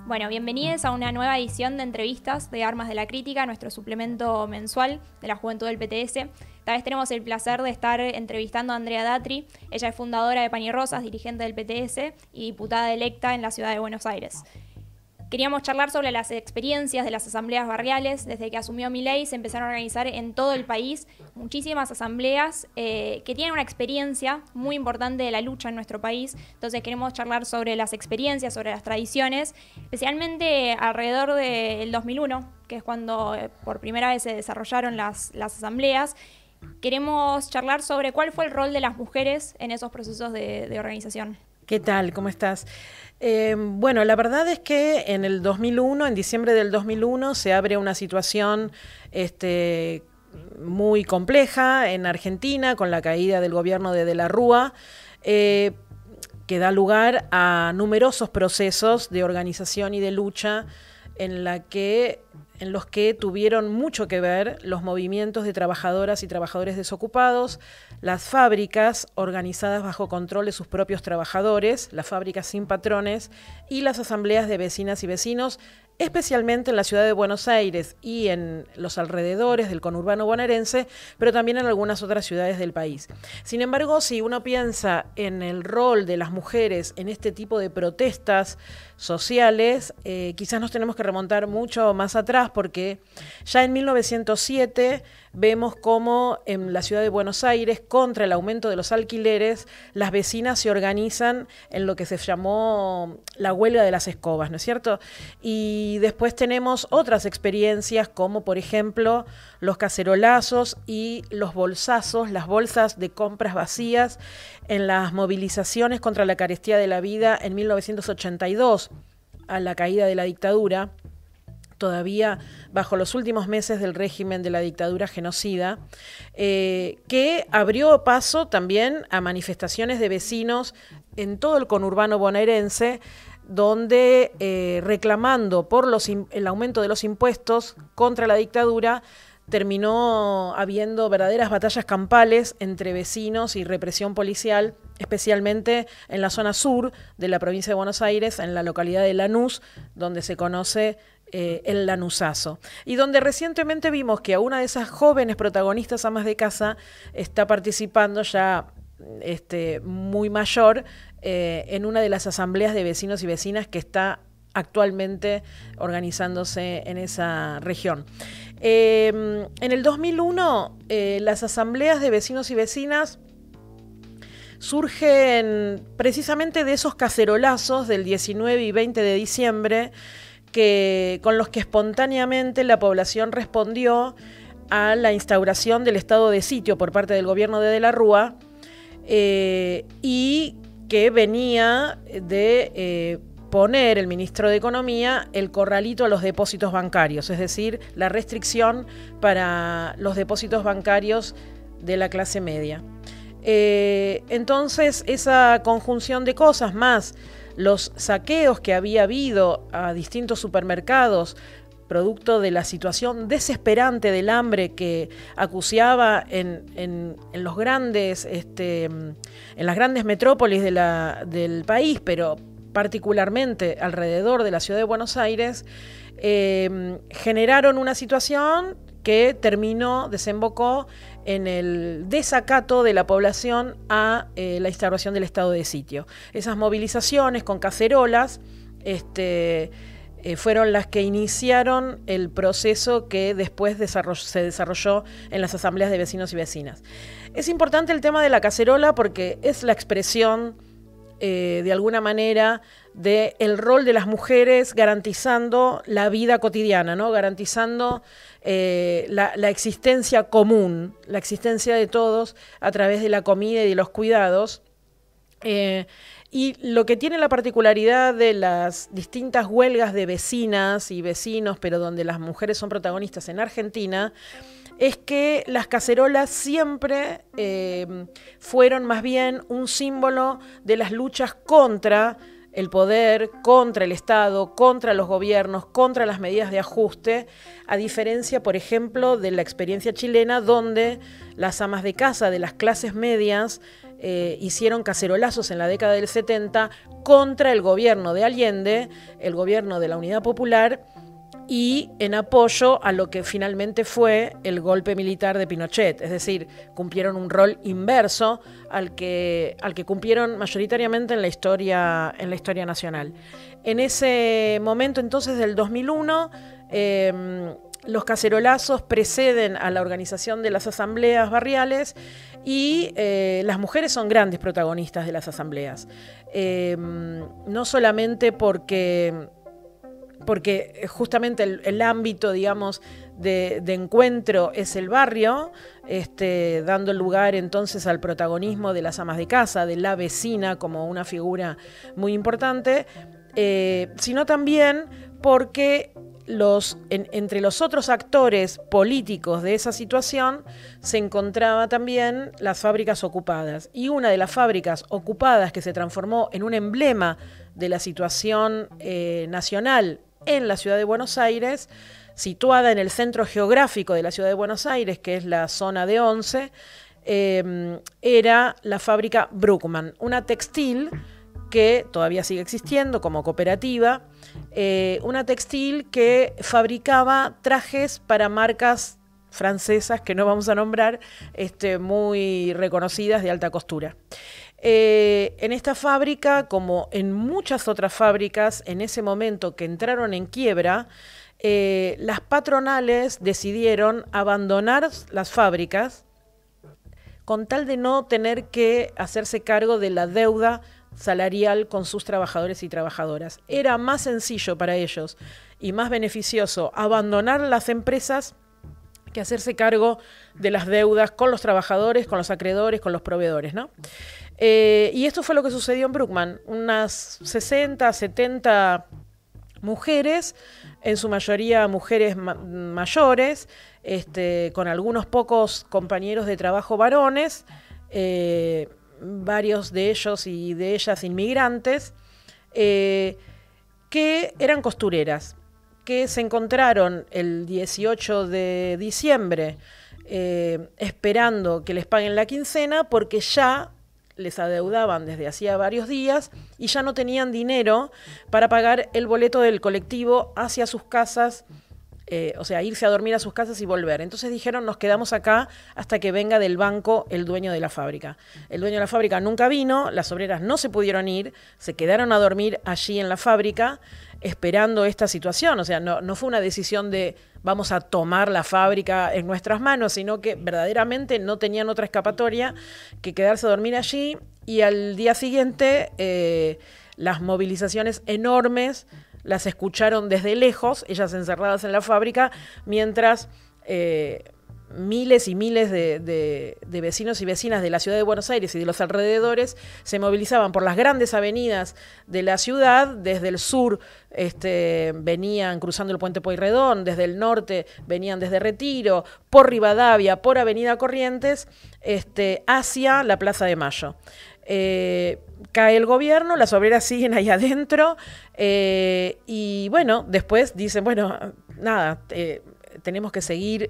Bueno, bienvenidos a una nueva edición de entrevistas de Armas de la Crítica, nuestro suplemento mensual de la Juventud del PTS. Esta vez tenemos el placer de estar entrevistando a Andrea Datri. Ella es fundadora de Pan y Rosas, dirigente del PTS y diputada electa en la ciudad de Buenos Aires. Queríamos charlar sobre las experiencias de las asambleas barriales. Desde que asumió Milei se empezaron a organizar en todo el país muchísimas asambleas que tienen una experiencia muy importante de la lucha en nuestro país. Entonces queremos charlar sobre las experiencias, sobre las tradiciones, especialmente alrededor del 2001, que es cuando por primera vez se desarrollaron las asambleas. Queremos charlar sobre cuál fue el rol de las mujeres en esos procesos de organización. ¿Qué tal? ¿Cómo estás? Bueno, la verdad es que en el 2001, en diciembre del 2001, se abre una situación muy compleja en Argentina con la caída del gobierno de la Rúa, que da lugar a numerosos procesos de organización y de lucha en los que tuvieron mucho que ver los movimientos de trabajadoras y trabajadores desocupados, las fábricas organizadas bajo control de sus propios trabajadores, las fábricas sin patrones y las asambleas de vecinas y vecinos, especialmente en la ciudad de Buenos Aires y en los alrededores del conurbano bonaerense, pero también en algunas otras ciudades del país. Sin embargo, si uno piensa en el rol de las mujeres en este tipo de protestas sociales, quizás nos tenemos que remontar mucho más atrás, porque ya en 1907 vemos cómo en la ciudad de Buenos Aires, contra el aumento de los alquileres, las vecinas se organizan en lo que se llamó la huelga de las escobas, ¿no es cierto? Y después tenemos otras experiencias como, por ejemplo, los cacerolazos y los bolsazos, las bolsas de compras vacías en las movilizaciones contra la carestía de la vida en 1982, a la caída de la dictadura, todavía bajo los últimos meses del régimen de la dictadura genocida, que abrió paso también a manifestaciones de vecinos en todo el conurbano bonaerense, donde reclamando por el aumento de los impuestos contra la dictadura, terminó habiendo verdaderas batallas campales entre vecinos y represión policial, especialmente en la zona sur de la provincia de Buenos Aires, en la localidad de Lanús, donde se conoce el Lanusazo, y donde recientemente vimos que a una de esas jóvenes protagonistas amas de casa está participando ya muy mayor en una de las asambleas de vecinos y vecinas que está actualmente organizándose en esa región. En el 2001, las asambleas de vecinos y vecinas surgen precisamente de esos cacerolazos del 19 y 20 de diciembre, con los que espontáneamente la población respondió a la instauración del estado de sitio por parte del gobierno de la Rúa, y que venía de poner el ministro de Economía el corralito a los depósitos bancarios, es decir, la restricción para los depósitos bancarios de la clase media. Entonces, esa conjunción de cosas, más los saqueos que había habido a distintos supermercados, producto de la situación desesperante del hambre que acuciaba en los grandes, en las grandes metrópolis del país, pero particularmente alrededor de la ciudad de Buenos Aires, generaron una situación que desembocó en el desacato de la población a la instauración del estado de sitio. Esas movilizaciones con cacerolas fueron las que iniciaron el proceso que después se desarrolló en las asambleas de vecinos y vecinas. Es importante el tema de la cacerola porque es la expresión de alguna manera del rol de las mujeres garantizando la vida cotidiana, ¿no? Garantizando la existencia común, la existencia de todos a través de la comida y de los cuidados. Y lo que tiene la particularidad de las distintas huelgas de vecinas y vecinos, pero donde las mujeres son protagonistas en Argentina, es que las cacerolas siempre fueron más bien un símbolo de las luchas contra el poder, contra el Estado, contra los gobiernos, contra las medidas de ajuste, a diferencia, por ejemplo, de la experiencia chilena, donde las amas de casa de las clases medias hicieron cacerolazos en la década del 70 contra el gobierno de Allende, el gobierno de la Unidad Popular, y en apoyo a lo que finalmente fue el golpe militar de Pinochet. Es decir, cumplieron un rol inverso al que cumplieron mayoritariamente en la historia nacional. En ese momento, entonces, del 2001, los cacerolazos preceden a la organización de las asambleas barriales y las mujeres son grandes protagonistas de las asambleas. No solamente porque justamente el ámbito, digamos, de encuentro es el barrio, dando lugar entonces al protagonismo de las amas de casa, de la vecina como una figura muy importante, sino también porque entre los otros actores políticos de esa situación se encontraba también las fábricas ocupadas. Y una de las fábricas ocupadas que se transformó en un emblema de la situación nacional en la ciudad de Buenos Aires, situada en el centro geográfico de la ciudad de Buenos Aires, que es la zona de Once, era la fábrica Bruckmann, una textil que todavía sigue existiendo como cooperativa, una textil que fabricaba trajes para marcas francesas, que no vamos a nombrar, muy reconocidas de alta costura. En esta fábrica, como en muchas otras fábricas, en ese momento que entraron en quiebra, las patronales decidieron abandonar las fábricas con tal de no tener que hacerse cargo de la deuda salarial con sus trabajadores y trabajadoras. Era más sencillo para ellos y más beneficioso abandonar las empresas que hacerse cargo de las deudas con los trabajadores, con los acreedores, con los proveedores, ¿no? Y esto fue lo que sucedió en Bruckmann. Unas 60, 70 mujeres, en su mayoría mujeres mayores, con algunos pocos compañeros de trabajo varones, varios de ellos y de ellas inmigrantes, que eran costureras, que se encontraron el 18 de diciembre esperando que les paguen la quincena porque ya les adeudaban desde hacía varios días y ya no tenían dinero para pagar el boleto del colectivo hacia sus casas, o sea, irse a dormir a sus casas y volver. Entonces dijeron, nos quedamos acá hasta que venga del banco el dueño de la fábrica. El dueño de la fábrica nunca vino, las obreras no se pudieron ir, se quedaron a dormir allí en la fábrica esperando esta situación. O sea, no fue una decisión de vamos a tomar la fábrica en nuestras manos, sino que verdaderamente no tenían otra escapatoria que quedarse a dormir allí, y al día siguiente las movilizaciones enormes las escucharon desde lejos, ellas encerradas en la fábrica, mientras miles y miles de vecinos y vecinas de la ciudad de Buenos Aires y de los alrededores se movilizaban por las grandes avenidas de la ciudad. Desde el sur venían cruzando el puente Pueyrredón, desde el norte venían desde Retiro, por Rivadavia, por Avenida Corrientes, hacia la Plaza de Mayo. Cae el gobierno, las obreras siguen ahí adentro, y bueno, después dicen, bueno, nada, tenemos que seguir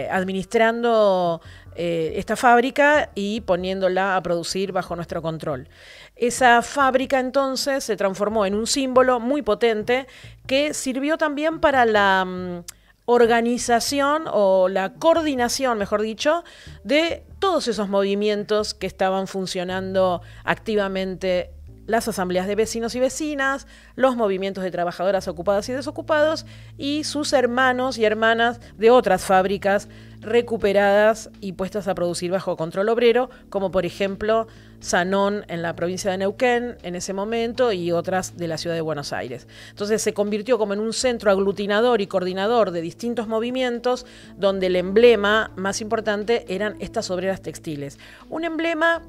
administrando esta fábrica y poniéndola a producir bajo nuestro control. Esa fábrica entonces se transformó en un símbolo muy potente que sirvió también para la organización o la coordinación, mejor dicho, de todos esos movimientos que estaban funcionando activamente: las asambleas de vecinos y vecinas, los movimientos de trabajadoras ocupadas y desocupados, y sus hermanos y hermanas de otras fábricas recuperadas y puestas a producir bajo control obrero, como por ejemplo Sanón en la provincia de Neuquén en ese momento y otras de la ciudad de Buenos Aires. Entonces se convirtió como en un centro aglutinador y coordinador de distintos movimientos, donde el emblema más importante eran estas obreras textiles. Un emblema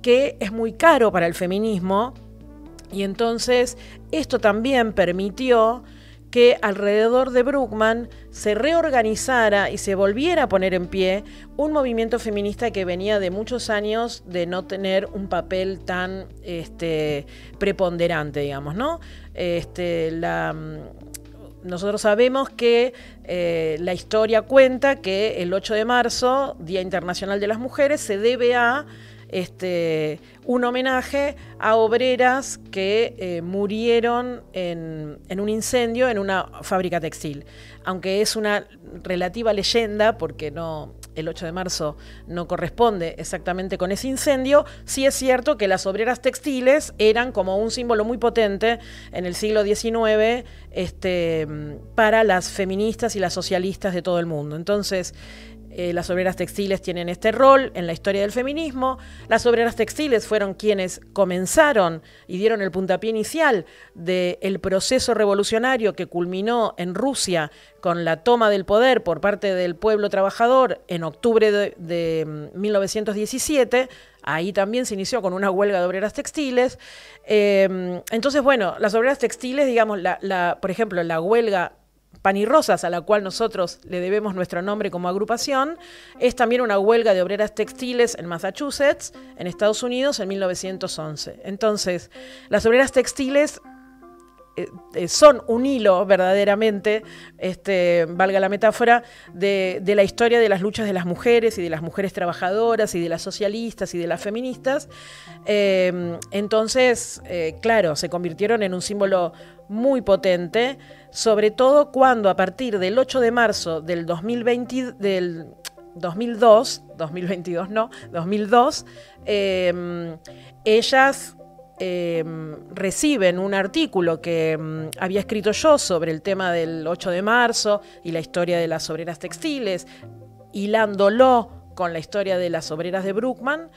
que es muy caro para el feminismo, y entonces esto también permitió que alrededor de Bruckmann se reorganizara y se volviera a poner en pie un movimiento feminista que venía de muchos años de no tener un papel tan nosotros sabemos que la historia cuenta que el 8 de marzo, Día Internacional de las Mujeres, se debe a un homenaje a obreras que murieron en un incendio en una fábrica textil. Aunque es una relativa leyenda, porque el 8 de marzo no corresponde exactamente con ese incendio, sí es cierto que las obreras textiles eran como un símbolo muy potente en el siglo XIX para las feministas y las socialistas de todo el mundo. Entonces, las obreras textiles tienen este rol en la historia del feminismo. Las obreras textiles fueron quienes comenzaron y dieron el puntapié inicial del proceso revolucionario que culminó en Rusia con la toma del poder por parte del pueblo trabajador en octubre de 1917. Ahí también se inició con una huelga de obreras textiles. Entonces, bueno, las obreras textiles, digamos, por ejemplo, la huelga Pan y Rosas, a la cual nosotros le debemos nuestro nombre como agrupación, es también una huelga de obreras textiles en Massachusetts, en Estados Unidos, en 1911. Entonces, las obreras textiles son un hilo verdaderamente, valga la metáfora, de la historia de las luchas de las mujeres y de las mujeres trabajadoras y de las socialistas y de las feministas. Entonces, claro, se convirtieron en un símbolo muy potente, sobre todo cuando a partir del 8 de marzo del 2002, ellas reciben un artículo que había escrito yo sobre el tema del 8 de marzo y la historia de las obreras textiles, hilándolo con la historia de las obreras de Bruckmann,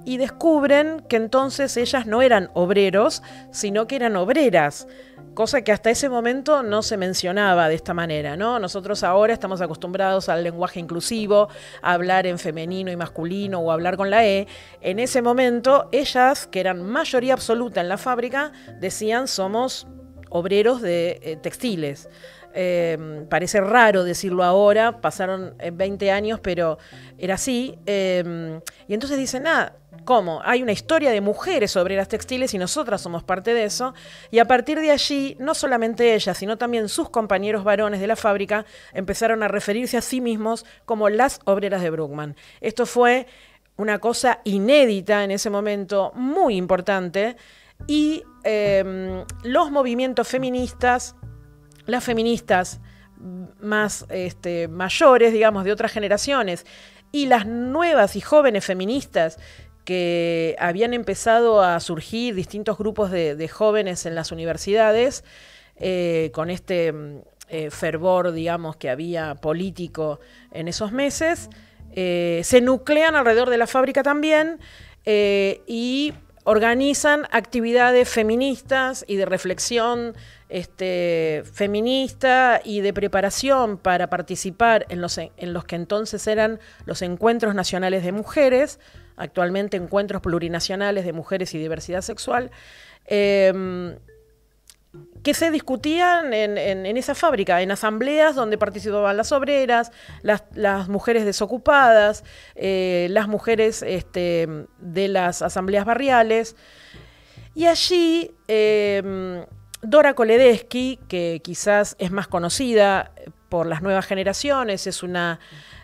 y descubren que entonces ellas no eran obreros, sino que eran obreras, cosa que hasta ese momento no se mencionaba de esta manera, ¿no? Nosotros ahora estamos acostumbrados al lenguaje inclusivo, a hablar en femenino y masculino o a hablar con la E. En ese momento, ellas, que eran mayoría absoluta en la fábrica, decían somos obreros de textiles. Parece raro decirlo ahora, pasaron 20 años, pero era así. Y entonces dicen, ¿cómo? Hay una historia de mujeres obreras textiles y nosotras somos parte de eso. Y a partir de allí, no solamente ellas, sino también sus compañeros varones de la fábrica empezaron a referirse a sí mismos como las obreras de Bruckmann. Esto fue una cosa inédita en ese momento, muy importante. Y los movimientos feministas, las feministas más mayores, digamos, de otras generaciones, y las nuevas y jóvenes feministas que habían empezado a surgir distintos grupos de jóvenes en las universidades, con fervor, digamos, que había político en esos meses, se nuclean alrededor de la fábrica también y organizan actividades feministas y de reflexión feminista y de preparación para participar en los que entonces eran los encuentros nacionales de mujeres, actualmente encuentros plurinacionales de mujeres y diversidad sexual, que se discutían en esa fábrica, en asambleas donde participaban las obreras, las mujeres desocupadas, las mujeres de las asambleas barriales. Y allí Dora Koledesky, que quizás es más conocida por las nuevas generaciones, es una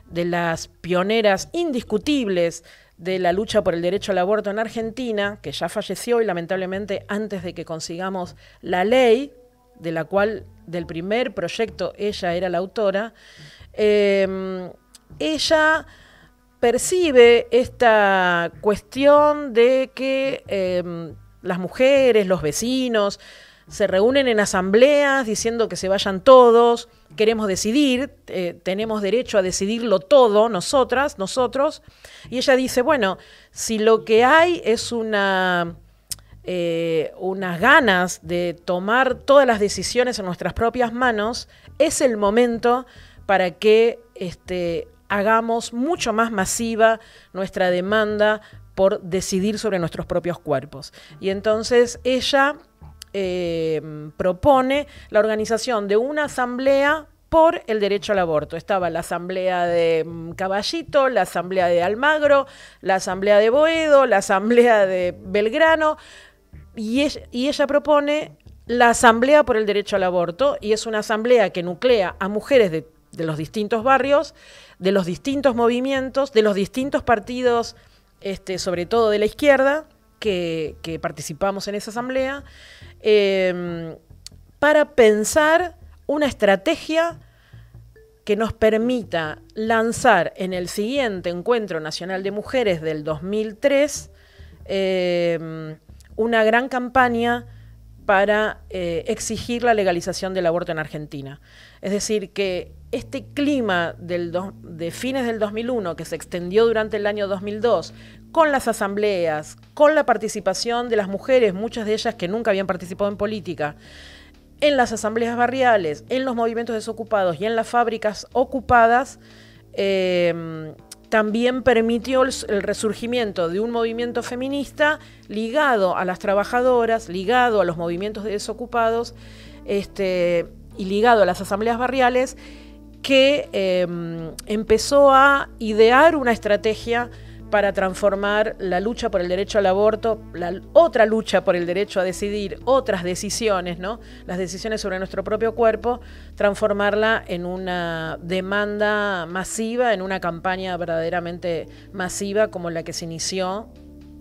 de las pioneras indiscutibles de la lucha por el derecho al aborto en Argentina, que ya falleció y lamentablemente antes de que consigamos la ley, de la cual del primer proyecto ella era la autora, ella percibe esta cuestión de que las mujeres, los vecinos, se reúnen en asambleas diciendo que se vayan todos, queremos decidir, tenemos derecho a decidirlo todo, nosotras, nosotros. Y ella dice, bueno, si lo que hay es unas ganas de tomar todas las decisiones en nuestras propias manos, es el momento para que hagamos mucho más masiva nuestra demanda por decidir sobre nuestros propios cuerpos. Y entonces ella propone la organización de una asamblea por el derecho al aborto. Estaba la asamblea de Caballito, la asamblea de Almagro, la asamblea de Boedo, la asamblea de Belgrano, y ella propone la Asamblea por el Derecho al Aborto, y es una asamblea que nuclea a mujeres de los distintos barrios, de los distintos movimientos, de los distintos partidos, sobre todo de la izquierda, que participamos en esa asamblea, para pensar una estrategia que nos permita lanzar en el siguiente Encuentro Nacional de Mujeres del 2003 una gran campaña para exigir la legalización del aborto en Argentina. Es decir, que este clima de fines del 2001, que se extendió durante el año 2002, con las asambleas, con la participación de las mujeres, muchas de ellas que nunca habían participado en política, en las asambleas barriales, en los movimientos desocupados y en las fábricas ocupadas, también permitió el resurgimiento de un movimiento feminista ligado a las trabajadoras, ligado a los movimientos de desocupados y ligado a las asambleas barriales, que empezó a idear una estrategia para transformar la lucha por el derecho al aborto, la otra lucha por el derecho a decidir, otras decisiones, ¿no? Las decisiones sobre nuestro propio cuerpo, transformarla en una demanda masiva, en una campaña verdaderamente masiva como la que se inició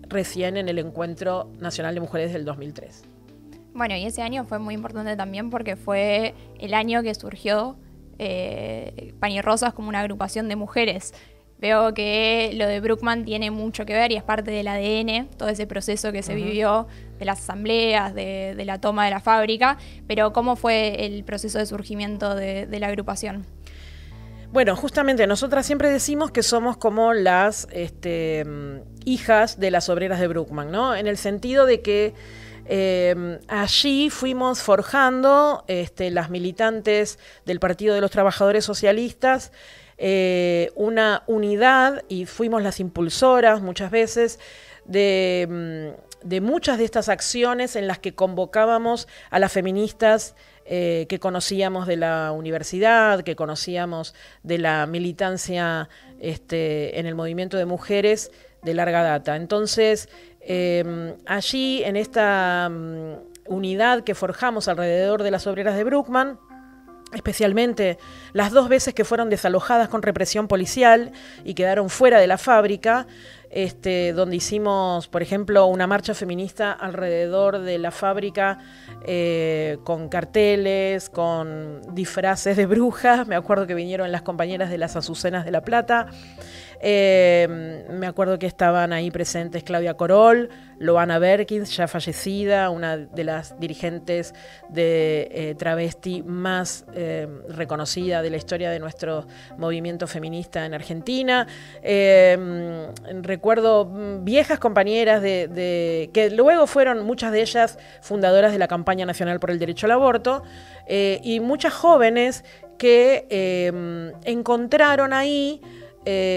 recién en el Encuentro Nacional de Mujeres del 2003. Bueno, y ese año fue muy importante también porque fue el año que surgió Pan y Rosas como una agrupación de mujeres. Veo que lo de Bruckman tiene mucho que ver y es parte del ADN, todo ese proceso que se vivió de las asambleas, de la toma de la fábrica, pero ¿cómo fue el proceso de surgimiento de la agrupación? Bueno, justamente nosotras siempre decimos que somos como las hijas de las obreras de Bruckman, ¿no? En el sentido de que allí fuimos forjando las militantes del Partido de los Trabajadores Socialistas, una unidad, y fuimos las impulsoras muchas veces de muchas de estas acciones en las que convocábamos a las feministas que conocíamos de la universidad, que conocíamos de la militancia en el movimiento de mujeres de larga data. Entonces, allí en esta unidad que forjamos alrededor de las obreras de Bruckman, especialmente las 2 veces que fueron desalojadas con represión policial y quedaron fuera de la fábrica, donde hicimos, por ejemplo, una marcha feminista alrededor de la fábrica con carteles, con disfraces de brujas. Me acuerdo que vinieron las compañeras de las Azucenas de La Plata. Me acuerdo que estaban ahí presentes Claudia Corol, Loana Berkins, ya fallecida, una de las dirigentes de travesti más reconocida de la historia de nuestro movimiento feminista en Argentina. Recuerdo viejas compañeras que luego fueron muchas de ellas fundadoras de la campaña nacional por el derecho al aborto, y muchas jóvenes que encontraron ahí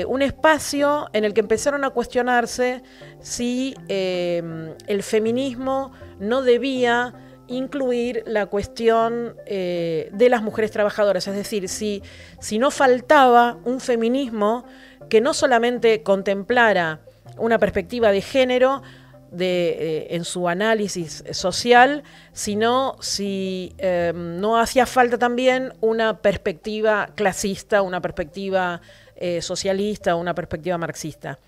un espacio en el que empezaron a cuestionarse si el feminismo no debía incluir la cuestión de las mujeres trabajadoras, es decir, si no faltaba un feminismo que no solamente contemplara una perspectiva de género en su análisis social, sino si no hacía falta también una perspectiva clasista, una perspectiva socialista, una perspectiva marxista.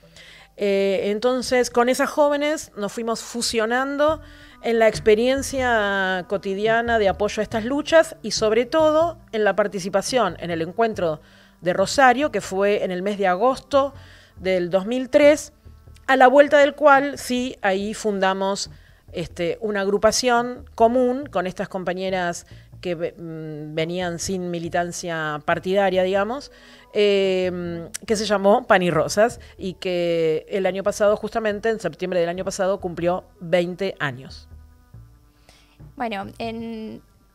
Entonces, con esas jóvenes nos fuimos fusionando en la experiencia cotidiana de apoyo a estas luchas y sobre todo en la participación en el encuentro de Rosario, que fue en el mes de agosto del 2003, a la vuelta del cual sí, ahí fundamos una agrupación común con estas compañeras que venían sin militancia partidaria, digamos, que se llamó Pan y Rosas y que el año pasado, justamente en septiembre del año pasado, cumplió 20 años. Bueno,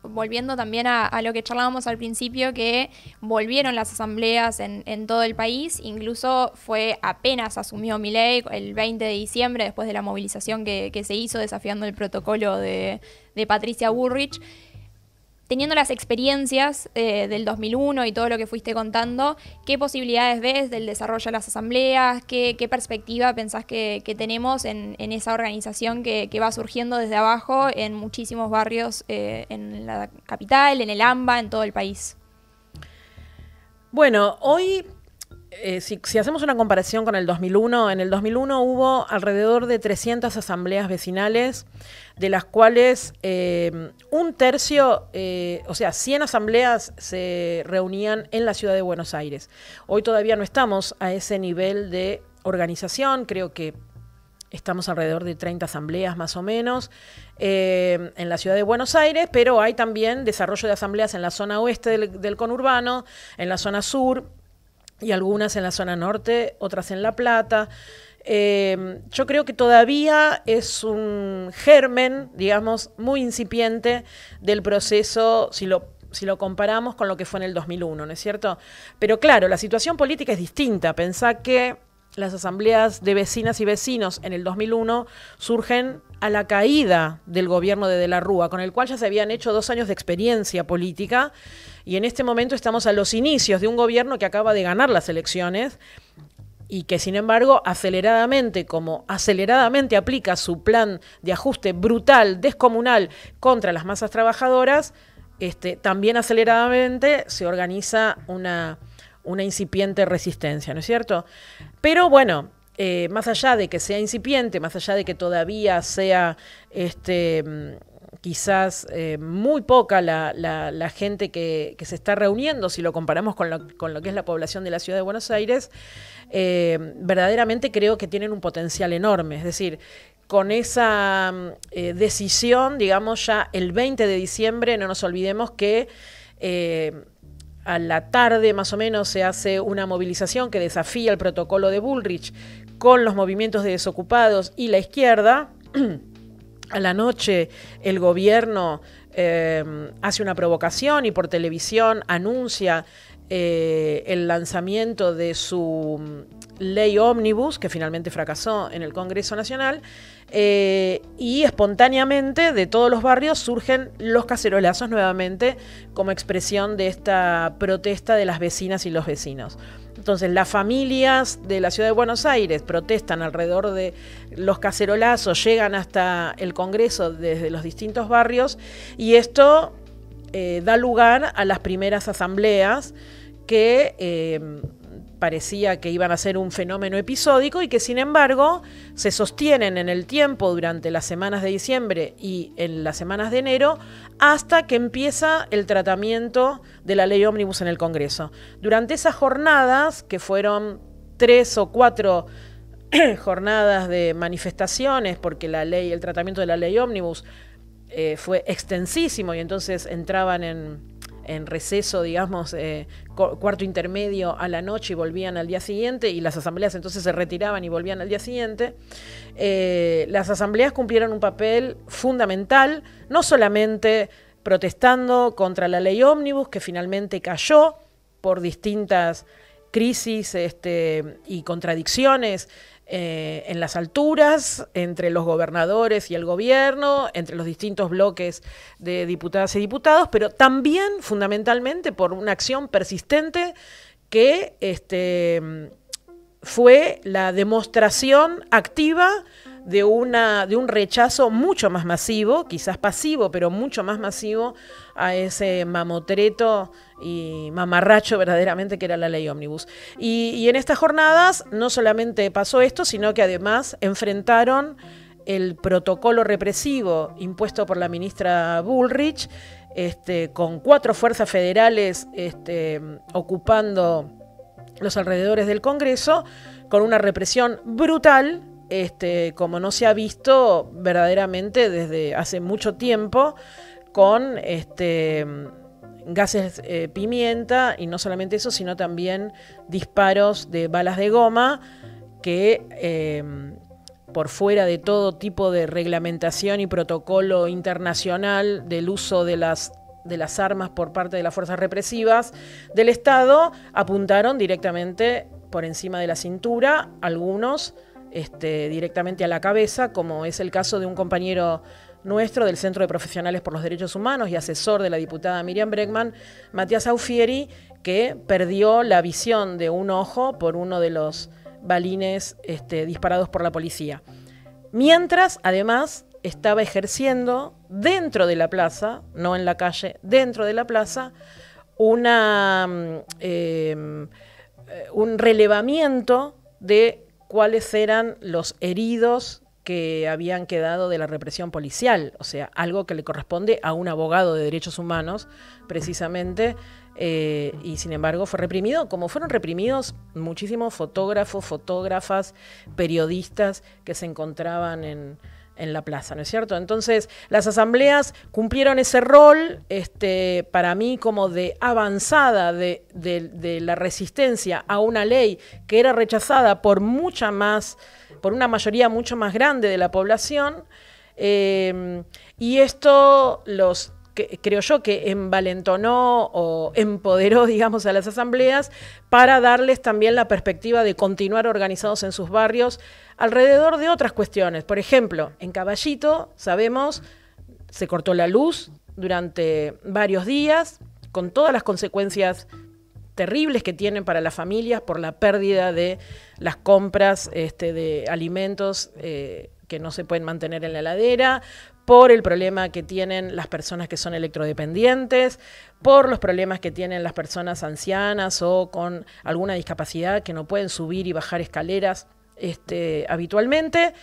volviendo también a lo que charlábamos al principio, que volvieron las asambleas en todo el país, incluso fue apenas asumió Milei el 20 de diciembre, después de la movilización que se hizo desafiando el protocolo de Patricia Bullrich. Teniendo las experiencias del 2001 y todo lo que fuiste contando, ¿qué posibilidades ves del desarrollo de las asambleas? ¿Qué perspectiva pensás que tenemos en esa organización que va surgiendo desde abajo en muchísimos barrios en la capital, en el AMBA, en todo el país? Bueno, hoy, si hacemos una comparación con el 2001, en el 2001 hubo alrededor de 300 asambleas vecinales, de las cuales un tercio, o sea, 100 asambleas se reunían en la ciudad de Buenos Aires. Hoy todavía no estamos a ese nivel de organización, creo que estamos alrededor de 30 asambleas más o menos en la ciudad de Buenos Aires, pero hay también desarrollo de asambleas en la zona oeste del conurbano, en la zona sur y algunas en la zona norte, otras en La Plata. Yo creo que todavía es un germen, digamos, muy incipiente del proceso, si lo comparamos con lo que fue en el 2001, ¿no es cierto? Pero claro, la situación política es distinta. Pensá que las asambleas de vecinas y vecinos en el 2001 surgen a la caída del gobierno de la Rúa, con el cual ya se habían hecho 2 años de experiencia política, y en este momento estamos a los inicios de un gobierno que acaba de ganar las elecciones y que, sin embargo, como aceleradamente aplica su plan de ajuste brutal, descomunal, contra las masas trabajadoras, también aceleradamente se organiza una incipiente resistencia, ¿no es cierto? Pero bueno, más allá de que sea incipiente, más allá de que todavía sea quizás muy poca la gente que se está reuniendo, si lo comparamos con lo que es la población de la ciudad de Buenos Aires, verdaderamente creo que tienen un potencial enorme. Es decir, con esa decisión, digamos, ya el 20 de diciembre, no nos olvidemos que a la tarde más o menos se hace una movilización que desafía el protocolo de Bullrich con los movimientos de desocupados y la izquierda. A la noche el gobierno hace una provocación y por televisión anuncia el lanzamiento de su ley ómnibus, que finalmente fracasó en el Congreso Nacional, y espontáneamente de todos los barrios surgen los cacerolazos nuevamente como expresión de esta protesta de las vecinas y los vecinos. Entonces, las familias de la ciudad de Buenos Aires protestan alrededor de los cacerolazos, llegan hasta el Congreso desde los distintos barrios, y esto da lugar a las primeras asambleas que parecía que iban a ser un fenómeno episódico y que, sin embargo, se sostienen en el tiempo durante las semanas de diciembre y en las semanas de enero hasta que empieza el tratamiento de la ley ómnibus en el Congreso. Durante esas jornadas, que fueron 3 o 4 jornadas de manifestaciones, porque el tratamiento de la ley ómnibus fue extensísimo y entonces entraban en receso, digamos, cuarto intermedio a la noche y volvían al día siguiente, y las asambleas entonces se retiraban y volvían al día siguiente. Las asambleas cumplieron un papel fundamental, no solamente protestando contra la ley ómnibus, que finalmente cayó por distintas crisis y contradicciones en las alturas, entre los gobernadores y el gobierno, entre los distintos bloques de diputadas y diputados, pero también fundamentalmente por una acción persistente que fue la demostración activa de un rechazo mucho más masivo, quizás pasivo, pero mucho más masivo, a ese mamotreto y mamarracho verdaderamente que era la ley ómnibus. Y en estas jornadas no solamente pasó esto, sino que además enfrentaron el protocolo represivo impuesto por la ministra Bullrich, con 4 fuerzas federales ocupando los alrededores del Congreso, con una represión brutal, como no se ha visto verdaderamente desde hace mucho tiempo, con gases pimienta, y no solamente eso, sino también disparos de balas de goma que, por fuera de todo tipo de reglamentación y protocolo internacional del uso de las armas por parte de las fuerzas represivas del Estado, apuntaron directamente por encima de la cintura, algunos directamente a la cabeza, como es el caso de un compañero nuestro del Centro de Profesionales por los Derechos Humanos y asesor de la diputada Miriam Bregman, Matías Aufieri, que perdió la visión de un ojo por uno de los balines disparados por la policía. Mientras, además, estaba ejerciendo dentro de la plaza, no en la calle, dentro de la plaza, un relevamiento de cuáles eran los heridos que habían quedado de la represión policial, o sea, algo que le corresponde a un abogado de derechos humanos, precisamente, y sin embargo fue reprimido, como fueron reprimidos muchísimos fotógrafos, fotógrafas, periodistas que se encontraban en la plaza, ¿no es cierto? Entonces, las asambleas cumplieron ese rol, para mí, como de avanzada de la resistencia a una ley que era rechazada por una mayoría mucho más grande de la población, y esto creo yo que envalentonó o empoderó, digamos, a las asambleas para darles también la perspectiva de continuar organizados en sus barrios alrededor de otras cuestiones. Por ejemplo, en Caballito, sabemos, se cortó la luz durante varios días, con todas las consecuencias terribles que tienen para las familias por la pérdida de las compras de alimentos que no se pueden mantener en la heladera, por el problema que tienen las personas que son electrodependientes, por los problemas que tienen las personas ancianas o con alguna discapacidad que no pueden subir y bajar escaleras habitualmente.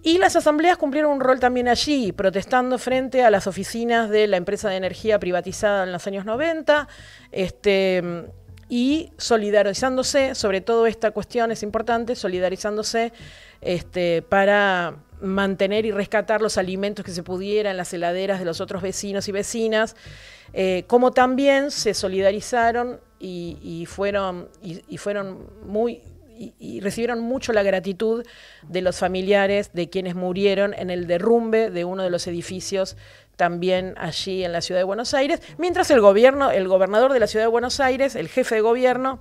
Y las asambleas cumplieron un rol también allí, protestando frente a las oficinas de la empresa de energía privatizada en los años 90, y solidarizándose, sobre todo esta cuestión es importante, solidarizándose para mantener y rescatar los alimentos que se pudiera en las heladeras de los otros vecinos y vecinas, como también se solidarizaron y recibieron mucho la gratitud de los familiares de quienes murieron en el derrumbe de uno de los edificios también allí en la ciudad de Buenos Aires, mientras el gobernador de la ciudad de Buenos Aires, el jefe de gobierno,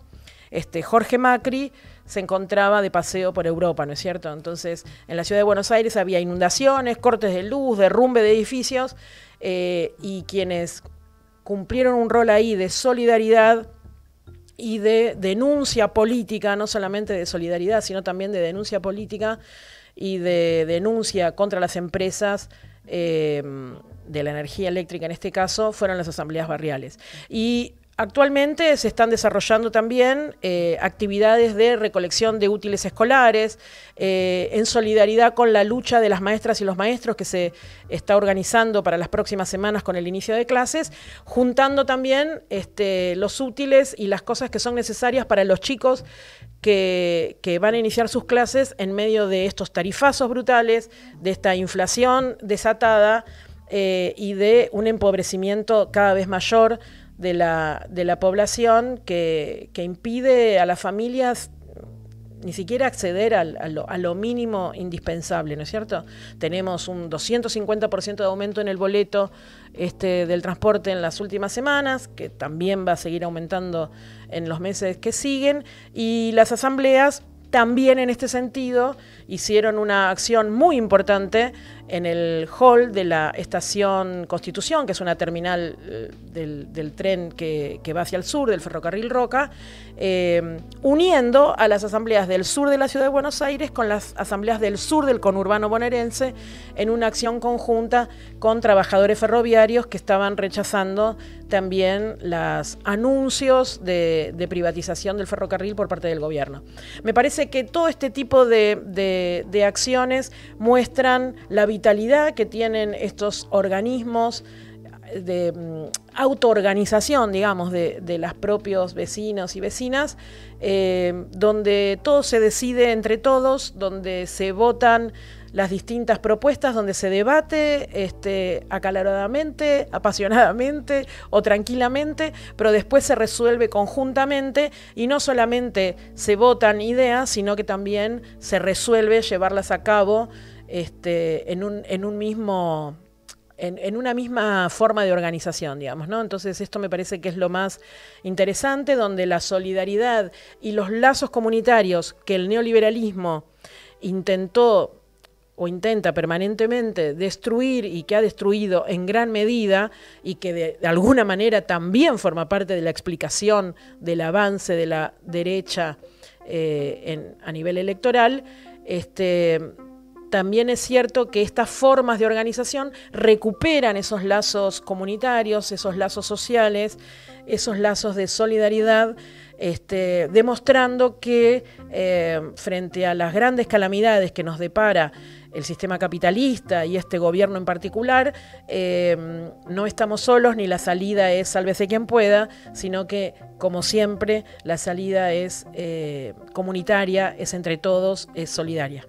Jorge Macri, se encontraba de paseo por Europa, ¿no es cierto? Entonces, en la ciudad de Buenos Aires había inundaciones, cortes de luz, derrumbe de edificios, y quienes cumplieron un rol ahí de solidaridad y de denuncia política, no solamente de solidaridad, sino también de denuncia política y de denuncia contra las empresas de la energía eléctrica, en este caso, fueron las asambleas barriales. Y actualmente se están desarrollando también actividades de recolección de útiles escolares, en solidaridad con la lucha de las maestras y los maestros que se está organizando para las próximas semanas con el inicio de clases, juntando también los útiles y las cosas que son necesarias para los chicos que van a iniciar sus clases en medio de estos tarifazos brutales, de esta inflación desatada y de un empobrecimiento cada vez mayor de la población que impide a las familias ni siquiera acceder a lo mínimo indispensable, ¿no es cierto? Tenemos un 250% de aumento en el boleto del transporte en las últimas semanas, que también va a seguir aumentando en los meses que siguen, y las asambleas también en este sentido hicieron una acción muy importante en el hall de la estación Constitución, que es una terminal del tren que va hacia el sur, del ferrocarril Roca, uniendo a las asambleas del sur de la ciudad de Buenos Aires con las asambleas del sur del conurbano bonaerense en una acción conjunta con trabajadores ferroviarios que estaban rechazando también los anuncios de privatización del ferrocarril por parte del gobierno. Me parece que todo este tipo de acciones muestran la vitalidad que tienen estos organismos de autoorganización, digamos, de los propios vecinos y vecinas, donde todo se decide entre todos, donde se votan las distintas propuestas, donde se debate acaloradamente, apasionadamente o tranquilamente, pero después se resuelve conjuntamente y no solamente se votan ideas, sino que también se resuelve llevarlas a cabo en una misma forma de organización, digamos, ¿no? Entonces esto me parece que es lo más interesante, donde la solidaridad y los lazos comunitarios que el neoliberalismo intentó o intenta permanentemente destruir y que ha destruido en gran medida y que de alguna manera también forma parte de la explicación del avance de la derecha a nivel electoral, también es cierto que estas formas de organización recuperan esos lazos comunitarios, esos lazos sociales, esos lazos de solidaridad, demostrando que frente a las grandes calamidades que nos depara el sistema capitalista y este gobierno en particular, no estamos solos ni la salida es sálvese quien pueda, sino que, como siempre, la salida es comunitaria, es entre todos, es solidaria.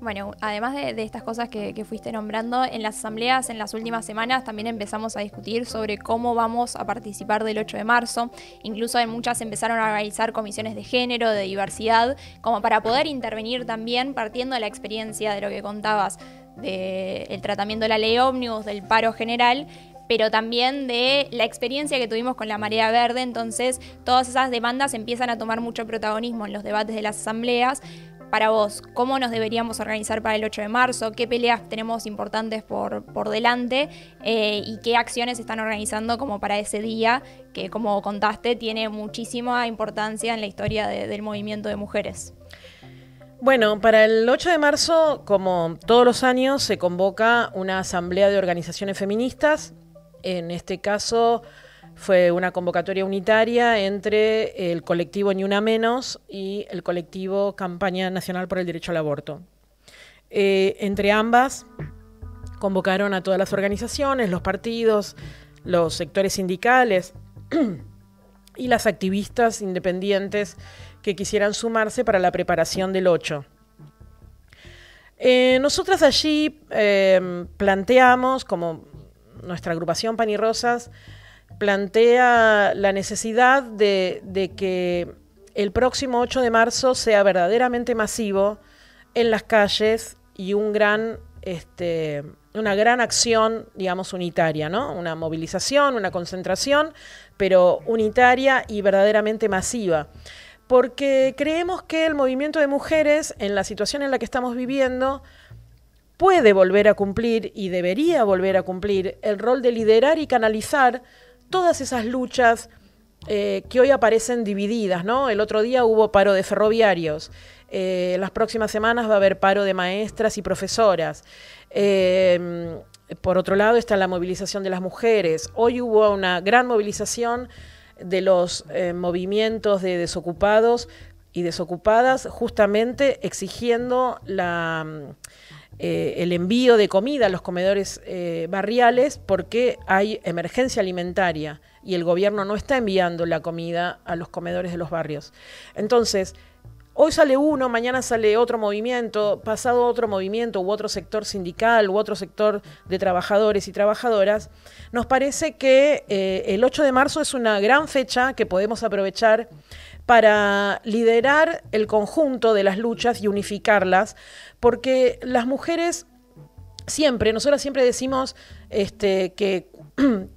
Bueno, además de estas cosas que fuiste nombrando, en las asambleas en las últimas semanas también empezamos a discutir sobre cómo vamos a participar del 8 de marzo. Incluso en muchas empezaron a organizar comisiones de género, de diversidad, como para poder intervenir también partiendo de la experiencia de lo que contabas, del tratamiento de la ley ómnibus, del paro general, pero también de la experiencia que tuvimos con la marea verde. Entonces todas esas demandas empiezan a tomar mucho protagonismo en los debates de las asambleas. Para vos, ¿cómo nos deberíamos organizar para el 8 de marzo? ¿Qué peleas tenemos importantes por delante? ¿Y qué acciones están organizando como para ese día que, como contaste, tiene muchísima importancia en la historia del movimiento de mujeres? Bueno, para el 8 de marzo, como todos los años, se convoca una asamblea de organizaciones feministas. En este caso fue una convocatoria unitaria entre el colectivo Ni Una Menos y el colectivo Campaña Nacional por el Derecho al Aborto. Entre ambas convocaron a todas las organizaciones, los partidos, los sectores sindicales y las activistas independientes que quisieran sumarse para la preparación del 8. Nosotras allí planteamos, como nuestra agrupación Pan y Rosas, plantea la necesidad de que el próximo 8 de marzo sea verdaderamente masivo en las calles y una gran acción, digamos, unitaria, ¿no? Una movilización, una concentración, pero unitaria y verdaderamente masiva. Porque creemos que el movimiento de mujeres, en la situación en la que estamos viviendo, puede volver a cumplir y debería volver a cumplir el rol de liderar y canalizar todas esas luchas que hoy aparecen divididas, ¿no? El otro día hubo paro de ferroviarios, las próximas semanas va a haber paro de maestras y profesoras. Por otro lado está la movilización de las mujeres. Hoy hubo una gran movilización de los movimientos de desocupados y desocupadas, justamente exigiendo el envío de comida a los comedores barriales, porque hay emergencia alimentaria y el gobierno no está enviando la comida a los comedores de los barrios. Entonces, hoy sale uno, mañana sale otro movimiento, pasado otro movimiento u otro sector sindical u otro sector de trabajadores y trabajadoras. Nos parece que el 8 de marzo es una gran fecha que podemos aprovechar para liderar el conjunto de las luchas y unificarlas, porque las mujeres nosotras siempre decimos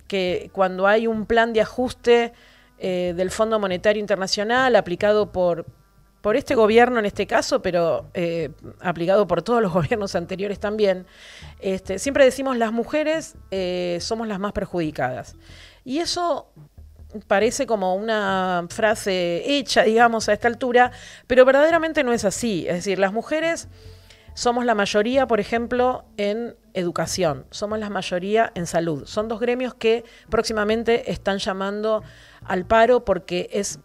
que cuando hay un plan de ajuste del Fondo Monetario Internacional aplicado por este gobierno en este caso, pero aplicado por todos los gobiernos anteriores también, siempre decimos las mujeres somos las más perjudicadas. Y eso parece como una frase hecha, digamos, a esta altura, pero verdaderamente no es así. Es decir, las mujeres somos la mayoría, por ejemplo, en educación, somos la mayoría en salud. Son dos gremios que próximamente están llamando al paro porque es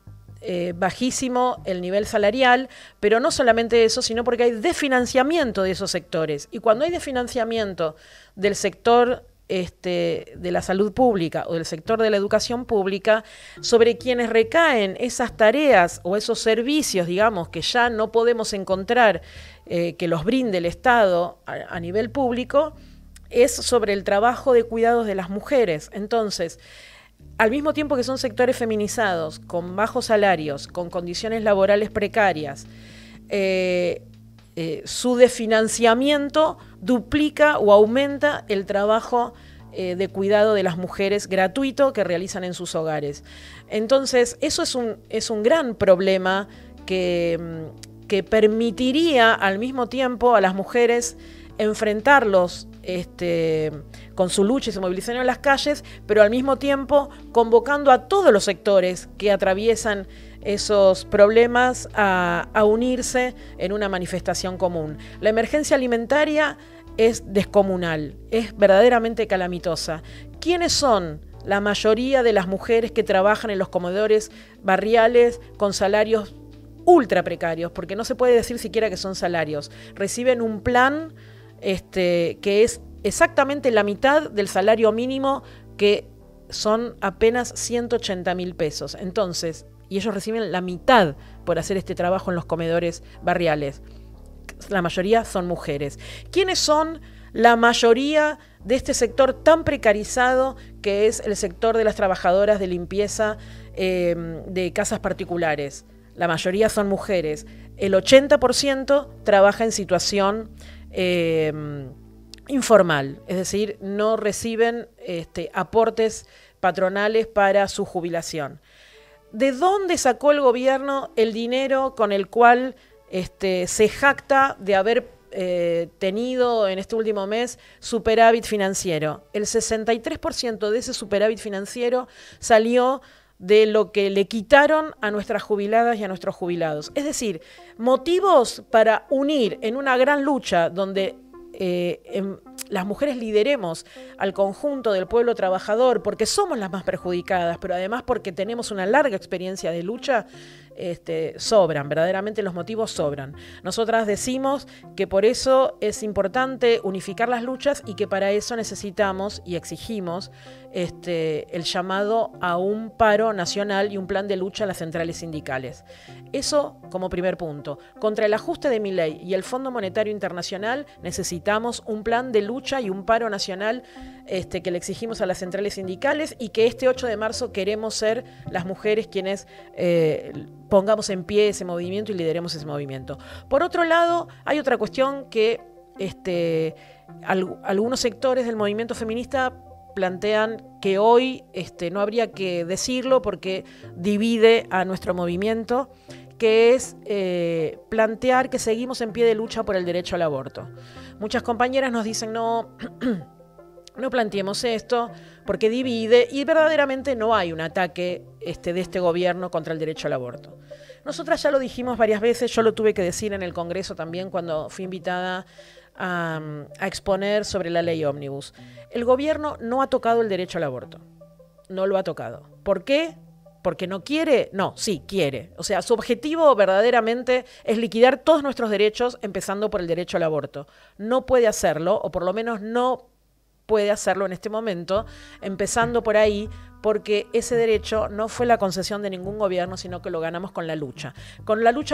bajísimo el nivel salarial, pero no solamente eso, sino porque hay desfinanciamiento de esos sectores. Y cuando hay desfinanciamiento del sector de la salud pública o del sector de la educación pública, sobre quienes recaen esas tareas o esos servicios, digamos, que ya no podemos encontrar que los brinde el Estado a nivel público, es sobre el trabajo de cuidados de las mujeres. Entonces, al mismo tiempo que son sectores feminizados, con bajos salarios, con condiciones laborales precarias, su desfinanciamiento duplica o aumenta el trabajo de cuidado de las mujeres gratuito que realizan en sus hogares. Entonces, eso es un gran problema que que permitiría al mismo tiempo a las mujeres enfrentarlos con su lucha y su movilización en las calles, pero al mismo tiempo convocando a todos los sectores que atraviesan esos problemas a unirse en una manifestación común. La emergencia alimentaria es descomunal, es verdaderamente calamitosa. ¿Quiénes son la mayoría de las mujeres que trabajan en los comedores barriales con salarios ultra precarios? Porque no se puede decir siquiera que son salarios. Reciben un plan que es exactamente la mitad del salario mínimo, que son apenas 180.000 pesos. Entonces, y ellos reciben la mitad por hacer este trabajo en los comedores barriales. La mayoría son mujeres. ¿Quiénes son la mayoría de este sector tan precarizado que es el sector de las trabajadoras de limpieza de casas particulares? La mayoría son mujeres. El 80% trabaja en situación informal, es decir, no reciben aportes patronales para su jubilación. ¿De dónde sacó el gobierno el dinero con el cual se jacta de haber tenido en este último mes superávit financiero? El 63% de ese superávit financiero salió de lo que le quitaron a nuestras jubiladas y a nuestros jubilados. Es decir, motivos para unir en una gran lucha donde las mujeres lideremos al conjunto del pueblo trabajador, porque somos las más perjudicadas, pero además porque tenemos una larga experiencia de lucha, sobran, verdaderamente los motivos sobran. Nosotras decimos que por eso es importante unificar las luchas y que para eso necesitamos y exigimos el llamado a un paro nacional y un plan de lucha a las centrales sindicales. Eso como primer punto. Contra el ajuste de Milei y el Fondo Monetario Internacional necesitamos un plan de lucha y un paro nacional que le exigimos a las centrales sindicales, y que este 8 de marzo queremos ser las mujeres quienes pongamos en pie ese movimiento y lideremos ese movimiento. Por otro lado, hay otra cuestión que algunos sectores del movimiento feminista plantean que hoy no habría que decirlo porque divide a nuestro movimiento, que es plantear que seguimos en pie de lucha por el derecho al aborto. Muchas compañeras nos dicen no planteemos esto porque divide, y verdaderamente no hay un ataque de este gobierno contra el derecho al aborto. Nosotras ya lo dijimos varias veces, yo lo tuve que decir en el Congreso también cuando fui invitada a exponer sobre la ley ómnibus. El gobierno no ha tocado el derecho al aborto, no lo ha tocado. ¿Por qué? ¿Porque no quiere? No, sí, quiere. O sea, su objetivo verdaderamente es liquidar todos nuestros derechos, empezando por el derecho al aborto. No puede hacerlo, o por lo menos no puede hacerlo en este momento, empezando por ahí, porque ese derecho no fue la concesión de ningún gobierno, sino que lo ganamos con la lucha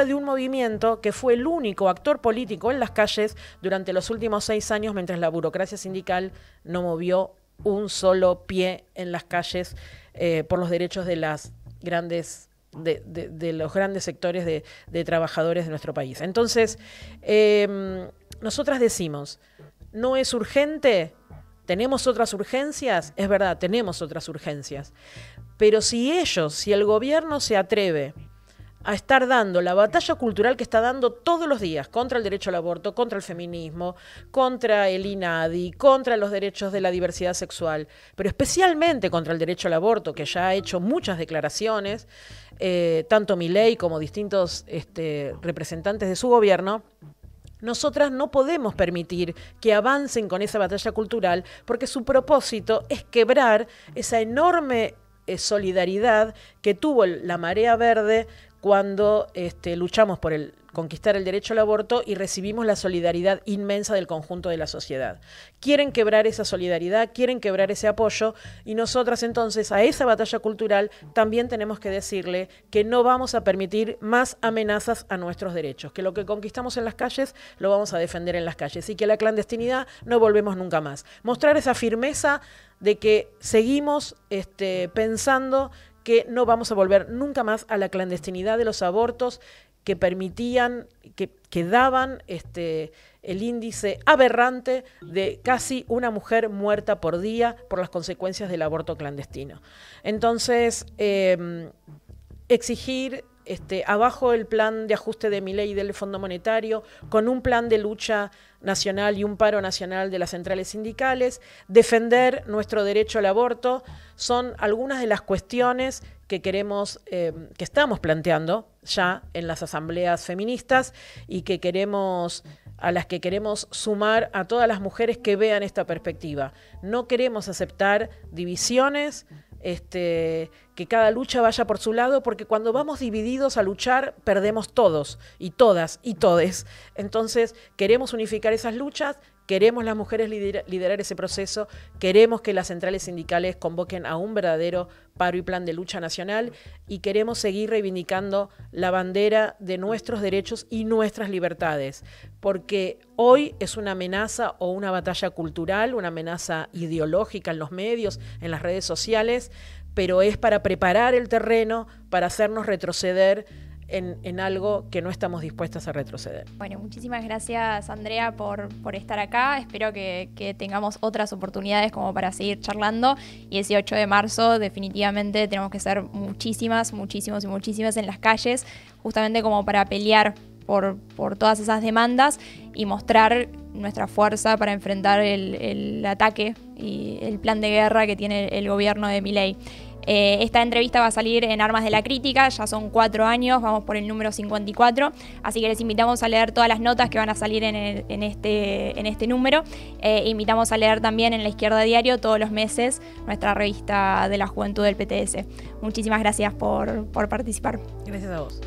de un movimiento que fue el único actor político en las calles durante los últimos 6 años, mientras la burocracia sindical no movió un solo pie en las calles por los derechos de las grandes de los grandes sectores de trabajadores de nuestro país. Entonces, nosotras decimos, ¿no es urgente? ¿Tenemos otras urgencias? Es verdad, tenemos otras urgencias. Pero si el gobierno se atreve a estar dando la batalla cultural que está dando todos los días contra el derecho al aborto, contra el feminismo, contra el INADI, contra los derechos de la diversidad sexual, pero especialmente contra el derecho al aborto, que ya ha hecho muchas declaraciones, tanto Milei como distintos representantes de su gobierno, nosotras no podemos permitir que avancen con esa batalla cultural, porque su propósito es quebrar esa enorme solidaridad que tuvo la Marea Verde cuando luchamos por conquistar el derecho al aborto y recibimos la solidaridad inmensa del conjunto de la sociedad. Quieren quebrar esa solidaridad, quieren quebrar ese apoyo, y nosotras entonces a esa batalla cultural también tenemos que decirle que no vamos a permitir más amenazas a nuestros derechos, que lo que conquistamos en las calles lo vamos a defender en las calles, y que a la clandestinidad no volvemos nunca más. Mostrar esa firmeza de que seguimos pensando que no vamos a volver nunca más a la clandestinidad de los abortos que permitían, que daban el índice aberrante de casi una mujer muerta por día por las consecuencias del aborto clandestino. Entonces, exigir abajo el plan de ajuste de Milei y del Fondo Monetario, con un plan de lucha nacional y un paro nacional de las centrales sindicales, defender nuestro derecho al aborto, son algunas de las cuestiones que queremos, que estamos planteando ya en las asambleas feministas y que a las que queremos sumar a todas las mujeres que vean esta perspectiva. No queremos aceptar divisiones, que cada lucha vaya por su lado, porque cuando vamos divididos a luchar, perdemos todos y todas y todes. Entonces, queremos unificar esas luchas, queremos las mujeres liderar ese proceso, queremos que las centrales sindicales convoquen a un verdadero paro y plan de lucha nacional y queremos seguir reivindicando la bandera de nuestros derechos y nuestras libertades, porque hoy es una amenaza o una batalla cultural, una amenaza ideológica en los medios, en las redes sociales, pero es para preparar el terreno, para hacernos retroceder en algo que no estamos dispuestas a retroceder. Bueno, muchísimas gracias, Andrea, por estar acá. Espero que tengamos otras oportunidades como para seguir charlando. Y el 18 de marzo definitivamente tenemos que ser muchísimas en las calles, justamente como para pelear por todas esas demandas y mostrar nuestra fuerza para enfrentar el ataque y el plan de guerra que tiene el gobierno de Milei. Esta entrevista va a salir en Armas de la Crítica, ya son 4 años, vamos por el número 54, así que les invitamos a leer todas las notas que van a salir en este número. Invitamos a leer también en La Izquierda Diario todos los meses nuestra revista de la juventud del PTS. Muchísimas gracias por participar. Gracias a vos.